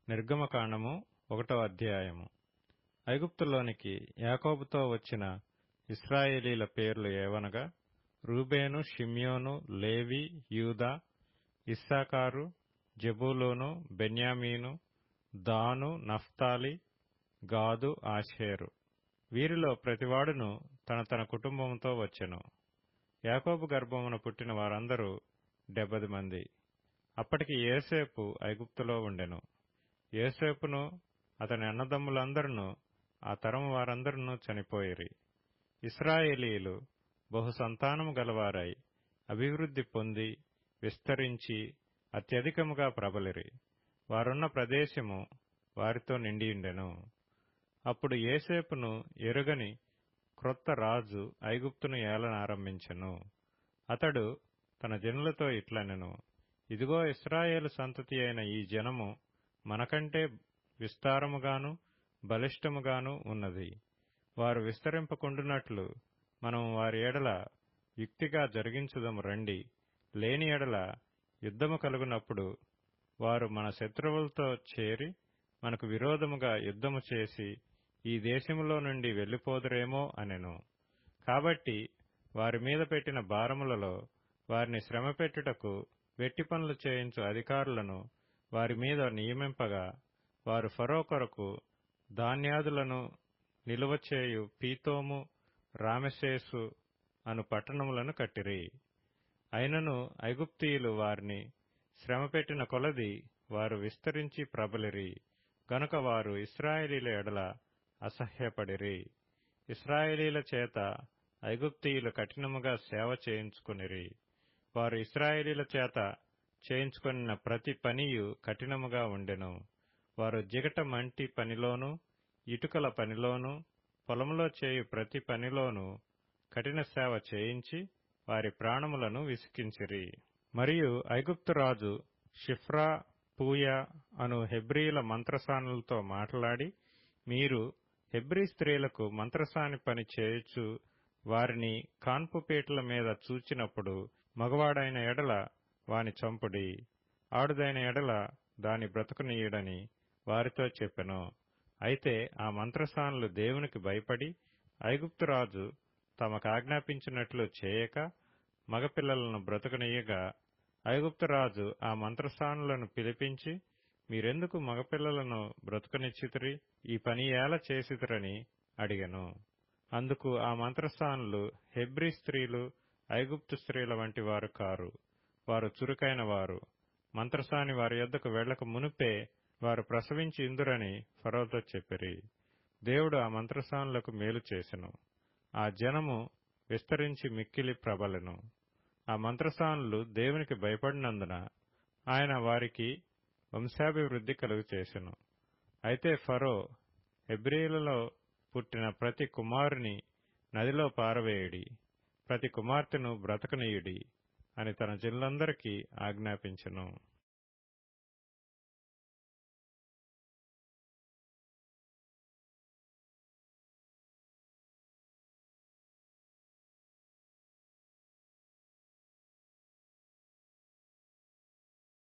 నిర్గమకాండము 1వ అధ్యాయము. ఐగుప్తులోనికి యాకోబుతో వచ్చిన ఇశ్రాయేలీల పేర్లు ఏవనగా రూబేను, షిమ్యోను, లేవి, యూదా, ఇస్సాకారు, జెబూలూను, బెన్యామీను, దాను, నఫ్తాలి, గాదు, ఆషేరు. వీరిలో ప్రతివాడును తన తన కుటుంబముతో వచ్చెను. యాకోబు గర్భమున పుట్టిన వారందరూ 70 మంది. అప్పటికి యోసేపు ఐగుప్తులో ఉండెను. యోసేపును అతని అన్నదమ్ములందరును ఆ తరము వారందరును చనిపోయిరి. ఇశ్రాయేలీయులు బహుసంతానము గలవారై అభివృద్ధి పొంది విస్తరించి అత్యధికముగా ప్రబలిరి. వారున్న ప్రదేశము వారితో నిండియుండెను. అప్పుడు యోసేపును ఎరుగని క్రొత్త రాజు ఐగుప్తును ఏలనారంభించెను. అతడు తన జనులతో ఇట్లనెను: ఇదిగో, ఇశ్రాయేలు సంతతి అయిన ఈ జనము మనకంటే విస్తారముగాను బలిష్టముగాను ఉన్నది. వారు విస్తరింపకుండునట్లు మనము వారి ఎడల యుక్తిగా జరిగించుదము రండి. లేని ఎడల యుద్ధము కలుగునప్పుడు వారు మన శత్రువులతో చేరి మనకు విరోధముగా యుద్ధము చేసి ఈ దేశములో నుండి వెళ్లిపోదురేమో అనెను. కాబట్టి వారి మీద పెట్టిన భారములలో వారిని శ్రమపెట్టుటకు వెట్టి పనులు చేయించు అధికారులను వారి మీద నియమింపగా, వారు ఫరో కొరకు ధాన్యాదులను నిలువచేయు పీతోము, రామెసేసు అను పట్టణములను కట్టిరి. అయినను ఐగుప్తీయులు వారిని శ్రమపెట్టిన కొలది వారు విస్తరించి ప్రబలిరి గనుక వారు ఇశ్రాయేలీల ఎడల అసహ్యపడిరి. ఇశ్రాయేలీల చేత ఐగుప్తీయులు కఠినముగా సేవ చేయించుకొనిరి. వారు ఇశ్రాయేలీల చేత చేయించుకొనిన ప్రతి పనియు కఠినముగా ఉండెను. వారు జిగట మంటి పనిలోను, ఇటుకల పనిలోను, పొలములో చేయు ప్రతి పనిలోను కఠిన సేవ చేయించి వారి ప్రాణములను విసికించిరి. మరియు ఐగుప్తు రాజు షిఫ్రా, పూయా అను హెబ్రీల మంత్రసానులతో మాట్లాడి, మీరు హెబ్రీ స్త్రీలకు మంత్రసాని పని చేయుచు వారిని కాన్పు పీటల మీద చూచినప్పుడు మగవాడైన ఎడల వాని చంపుడి, ఆడుదైన ఎడల దాని బ్రతుకునీయుడని వారితో చెప్పెను. అయితే ఆ మంత్రసానులు దేవునికి భయపడి ఐగుప్తురాజు తమకాజ్ఞాపించినట్లు చేయక మగపిల్లలను బ్రతుకునీయగా, ఐగుప్తురాజు ఆ మంత్రసానులను పిలిపించి, మీరెందుకు మగపిల్లలను బ్రతుకనిచ్చితిరి? ఈ పని ఏల చేసితిరని అడిగెను. అందుకు ఆ మంత్రసానులు, హెబ్రీ స్త్రీలు ఐగుప్తు స్త్రీల వంటి వారు కారు, వారు చురుకైన వారు. మంత్రసాని వారి యొద్దకు వెళ్లక మునుపే వారు ప్రసవించి ఇందురని ఫరోతో చెప్పిరి. దేవుడు ఆ మంత్రసానులకు మేలు చేసెను. ఆ జనము విస్తరించి మిక్కిలి ప్రబలెను. ఆ మంత్రసానులు దేవునికి భయపడినందున ఆయన వారికి వంశాభివృద్ధి కలుగు చేసెను. అయితే ఫరో, హెబ్రీలలో పుట్టిన ప్రతి కుమారుని నదిలో పారవేయుడి, ప్రతి కుమార్తెను బ్రతకనీయుడి అని తన జనులందరికీ ఆజ్ఞాపించెను.